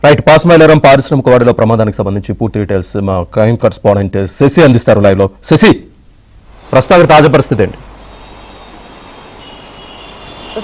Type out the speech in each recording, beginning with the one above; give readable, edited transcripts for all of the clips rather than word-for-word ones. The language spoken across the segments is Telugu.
రైట్ పాస్మైలవరం పారిశ్రామిక వాడలో ప్రమాదానికి సంబంధించి పూర్తి డీటెయిల్స్ మా క్రైమ్ కరెస్పాండెంట్ శశి అందిస్తారు లైవ్ లో. శశి, ప్రస్తుతం తాజా పరిస్థితి ఏంటి?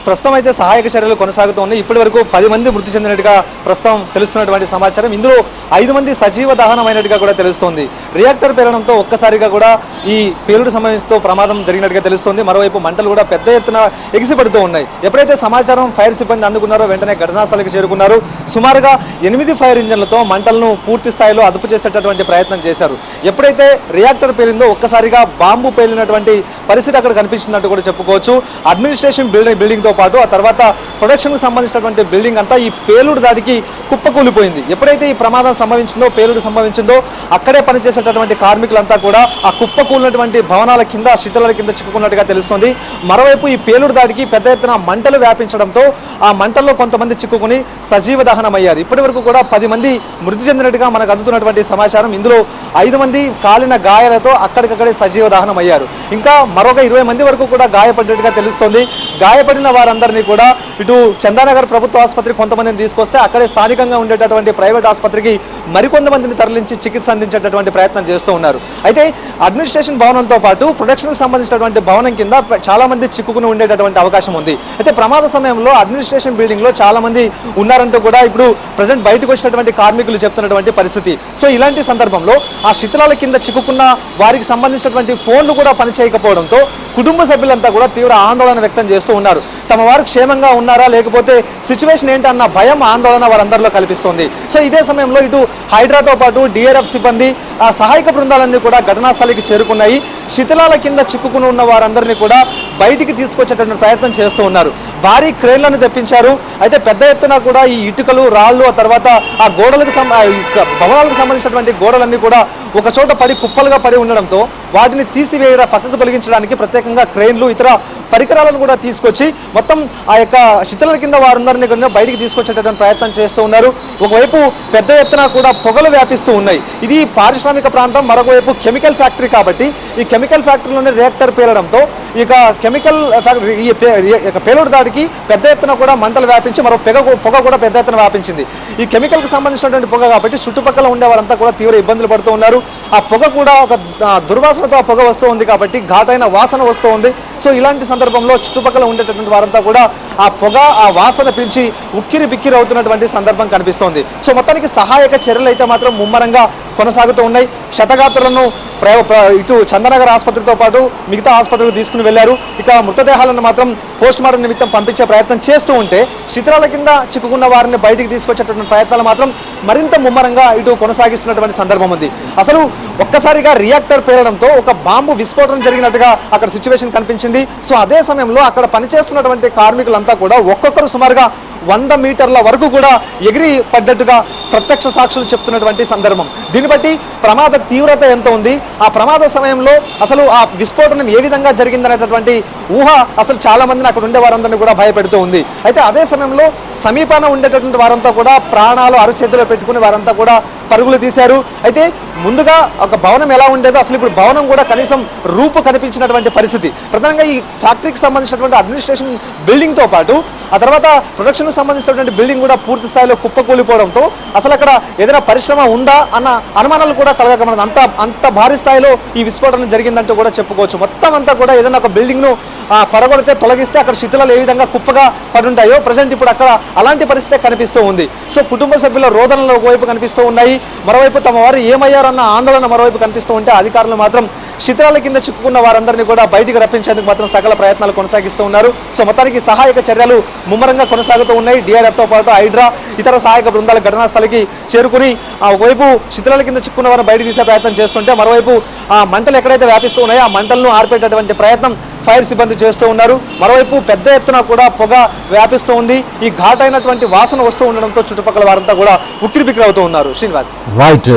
ప్రస్తుతం అయితే సహాయక చర్యలు కొనసాగుతున్నాయి. ఇప్పటి వరకు 10 మంది మృతి చెందినట్టుగా ప్రస్తుతం తెలుస్తున్నటువంటి సమాచారం. ఇందులో 5 మంది సజీవ దహనమైనట్టుగా కూడా తెలుస్తోంది. రియాక్టర్ పేలడంతో ఒక్కసారిగా కూడా ఈ పేలుడు సమయంతో ప్రమాదం జరిగినట్టుగా తెలుస్తోంది. మరోవైపు మంటలు కూడా పెద్ద ఎత్తున ఎగిసిపడుతూ ఉన్నాయి. ఎప్పుడైతే సమాచారం ఫైర్ సిబ్బంది అందుకున్నారో వెంటనే ఘటనా స్థలికి చేరుకున్నారు. సుమారుగా 8 ఫైర్ ఇంజన్లతో మంటలను పూర్తి స్థాయిలో అదుపు చేసేటటువంటి ప్రయత్నం చేశారు. ఎప్పుడైతే రియాక్టర్ పేలిందో ఒక్కసారిగా బాంబు పేలినటువంటి పరిస్థితి అక్కడ కనిపించినట్టు కూడా చెప్పుకోవచ్చు. అడ్మినిస్ట్రేషన్ బిల్డింగ్ తో పాటు ఆ తర్వాత ప్రొడక్షన్ కు సంబంధించినటువంటి బిల్డింగ్ అంతా ఈ పేలుడు దాడికి కుప్పకూలిపోయింది. ఎప్పుడైతే ఈ ప్రమాదం సంభవించిందో, పేలుడు సంభవించిందో, అక్కడే పనిచేసేటటువంటి కార్మికులంతా కూడా ఆ కుప్పకూలినటువంటి భవనాల కింద, శిథిలాల కింద చిక్కుకున్నట్టుగా తెలుస్తుంది. మరోవైపు ఈ పేలుడు దాడికి పెద్ద ఎత్తున మంటలు వ్యాపించడంతో ఆ మంటల్లో కొంతమంది చిక్కుకుని సజీవ దహనమయ్యారు. ఇప్పటి వరకు కూడా 10 మంది మృతి చెందినట్టుగా మనకు అందుతున్నటువంటి సమాచారం. ఇందులో 5 మంది కాలిన గాయాలతో అక్కడికక్కడే సజీవ దహనం అయ్యారు. ఇంకా మరొక 20 మంది వరకు కూడా గాయపడ్డట్టుగా తెలుస్తోంది. గాయపడిన వారందరినీ కూడా ఇటు చందానగర్ ప్రభుత్వ ఆసుపత్రి కొంతమందిని తీసుకొస్తే అక్కడే స్థానికంగా ఉండేటటువంటి ప్రైవేట్ ఆసుపత్రికి మరికొంతమందిని తరలించి చికిత్స అందించేటటువంటి ప్రయత్నం చేస్తూ ఉన్నారు. అయితే అడ్మినిస్ట్రేషన్ భవనంతో పాటు ప్రొడక్షన్కి సంబంధించినటువంటి భవనం కింద చాలా మంది చిక్కుకుని ఉండేటటువంటి అవకాశం ఉంది. అయితే ప్రమాద సమయంలో అడ్మినిస్ట్రేషన్ బిల్డింగ్ లో చాలా మంది ఉన్నారంటూ కూడా ఇప్పుడు ప్రజెంట్ బయటకు వచ్చినటువంటి కార్మికులు చెప్తున్నటువంటి పరిస్థితి. సో ఇలాంటి సందర్భంలో ఆ శిథిలాల కింద చిక్కుకున్న వారికి సంబంధించినటువంటి ఫోన్లు కూడా పనిచేయకపోవడంతో కుటుంబ సభ్యులంతా కూడా తీవ్ర ఆందోళన వ్యక్తం చేస్తూ ఉన్నారు. తమ వారు క్షేమంగా ఉన్నారా, లేకపోతే సిచ్యువేషన్ ఏంటన్న భయం, ఆందోళన వారందరిలో కల్పిస్తోంది. సో ఇదే సమయంలో ఇటు హైడ్రాతో పాటు డిఆర్ఎఫ్ సిబ్బంది, ఆ సహాయక బృందాలన్నీ కూడా ఘటనా స్థలికి చేరుకున్నాయి. శిథిలాల కింద చిక్కుకుని ఉన్న వారందరినీ కూడా బయటికి తీసుకొచ్చేటటువంటి ప్రయత్నం చేస్తూ ఉన్నారు. భారీ క్రేన్లను తెప్పించారు. అయితే పెద్ద ఎత్తున కూడా ఈ ఇటుకలు, రాళ్లు, ఆ తర్వాత ఆ గోడలకు భవనాలకు సంబంధించినటువంటి గోడలన్నీ కూడా ఒక చోట కుప్పలుగా పడి ఉండడంతో వాటిని తీసివేయడం, పక్కకు తొలగించడానికి ప్రత్యేకంగా క్రేన్లు, ఇతర పరికరాలను కూడా తీసుకొచ్చి మొత్తం ఆ యొక్క శిథిలాల కింద వారందరినీ కూడా బయటికి తీసుకొచ్చేటటువంటి ప్రయత్నం చేస్తూ ఉన్నారు. ఒకవైపు పెద్ద ఎత్తున కూడా పొగలు వ్యాపిస్తూ ఉన్నాయి. ఇది పారిశ్రామిక ప్రాంతం, మరొకవైపు కెమికల్ ఫ్యాక్టరీ కాబట్టి ఈ కెమికల్ ఫ్యాక్టరీలోనే రియాక్టర్ పేలడంతో ఇక కెమికల్ ఫ్యాక్టరీ ఈ పేలుడు దాడికి పెద్ద ఎత్తున కూడా మంటలు వ్యాపించి మరో పొగ కూడా పెద్ద ఎత్తున వ్యాపించింది. ఈ కెమికల్కి సంబంధించినటువంటి పొగ కాబట్టి చుట్టుపక్కల ఉండే వారంతా కూడా తీవ్ర ఇబ్బందులు పడుతూ ఉన్నారు. ఆ పొగ కూడా ఒక దుర్వాసనతో ఆ పొగ వస్తూ ఉంది కాబట్టి ఘాటైన వాసన వస్తూ ఉంది. సో ఇలాంటి సందర్భంలో చుట్టుపక్కల ఉండేటటువంటి వారంతా కూడా ఆ పొగ, ఆ వాసన పిలిచి ఉక్కిరి బిక్కిరి అవుతున్నటువంటి సందర్భం కనిపిస్తోంది. సో మొత్తానికి సహాయక చర్యలు అయితే మాత్రం ముమ్మరంగా కొనసాగుతూ ఉన్నాయి. క్షతగాత్రులను ఇటు చందనగర్ ఆసుపత్రితో పాటు మిగతా ఆసుపత్రులకు తీసుకుని వెళ్లారు. ఇక మృతదేహాలను మాత్రం పోస్ట్ మార్టం నిమిత్తం పంపించే ప్రయత్నం చేస్తూ ఉంటే శిథిలాల కింద చిక్కుకున్న వారిని బయటికి తీసుకొచ్చేటటువంటి ప్రయత్నాలు మాత్రం మరింత ముమ్మరంగా ఇటు కొనసాగిస్తున్నటువంటి సందర్భం ఉంది. అసలు ఒక్కసారిగా రియాక్టర్ పేలడంతో ఒక బాంబు విస్ఫోటనం జరిగినట్టుగా అక్కడ సిచ్యువేషన్ కనిపించింది. సో అదే సమయంలో అక్కడ పనిచేస్తున్నటువంటి కార్మికులంతా కూడా ఒక్కొక్కరు సుమారుగా 100 మీటర్ల వరకు కూడా ఎగిరి పడ్డట్టుగా ప్రత్యక్ష సాక్షులు చెప్తున్నటువంటి సందర్భం. దీన్ని బట్టి ప్రమాద తీవ్రత ఎంత ఉంది, ఆ ప్రమాద సమయంలో అసలు ఆ విస్ఫోటనం ఏ విధంగా జరిగిందనేటటువంటి ఊహ అసలు చాలా మందిని అక్కడ ఉండే వారందరినీ కూడా భయపెడుతూ ఉంది. అయితే అదే సమయంలో సమీపాన ఉండేటటువంటి వారంతా కూడా ప్రాణాలు అరచేతిలో పెట్టుకుని వారంతా కూడా పరుగులు తీశారు. అయితే ముందుగా ఒక భవనం ఎలా ఉండేదో అసలు ఇప్పుడు భవనం కూడా కనీసం రూపు కనిపించినటువంటి పరిస్థితి. ప్రధానంగా ఈ ఫ్యాక్టరీకి సంబంధించినటువంటి అడ్మినిస్ట్రేషన్ బిల్డింగ్తో పాటు ఆ తర్వాత ప్రొడక్షన్కి సంబంధించినటువంటి బిల్డింగ్ కూడా పూర్తి స్థాయిలో కుప్పకూలిపోవడంతో అసలు అక్కడ ఏదైనా పరిశ్రమ ఉందా అన్న అనుమానాలు కూడా కలగకమన్నది. అంత భారీ స్థాయిలో ఈ విస్ఫోటనం జరిగిందంటూ కూడా చెప్పుకోవచ్చు. మొత్తం అంతా కూడా ఏదైనా ఒక బిల్డింగ్ను పడగొడితే, తొలగిస్తే అక్కడ శిథిలాలు ఏ విధంగా కుప్పగా పడి ఉంటాయో ప్రజెంట్ ఇప్పుడు అక్కడ అలాంటి పరిస్థితి కనిపిస్తూ ఉంది. సో కుటుంబ సభ్యుల రోదనలు ఒకవైపు కనిపిస్తూ ఉన్నాయి, మరోవైపు తమ వారు ఏమయ్యారన్న ఆందోళన మరోవైపు కనిపిస్తూ ఉంటే అధికారులు మాత్రం శిథిలాల కింద చిక్కుకున్న వారందరినీ కూడా బయటికి రప్పించేందుకు మాత్రం సకల ప్రయత్నాలు కొనసాగిస్తూ ఉన్నారు. సో మొత్తానికి సహాయక చర్యలు ముమ్మరంగా కొనసాగుతూ ఉన్నాయి. డిఆర్ఎఫ్తో పాటు హైడ్రా, ఇతర సహాయక బృందాల ఘటనా స్థలికి చేరుకుని ఒకవైపు శిథిలాల కింద చిక్కున్న వారిని బయట తీసే ప్రయత్నం చేస్తుంటే మరోవైపు ఆ మంటలు ఎక్కడైతే వ్యాపిస్తూ ఉన్నాయో ఆ మంటలను ఆర్పేటటువంటి ప్రయత్నం ఫైర్ సిబ్బంది చేస్తూ ఉన్నారు. మరోవైపు పెద్ద ఎత్తున కూడా పొగ వ్యాపిస్తూ ఉంది. ఈ ఘాటైనటువంటి వాసన వస్తూ ఉండడంతో చుట్టుపక్కల వారంతా కూడా ఉక్కిరిబిక్కిరి అవుతూ ఉన్నారు. శ్రీనివాస్, రైట్.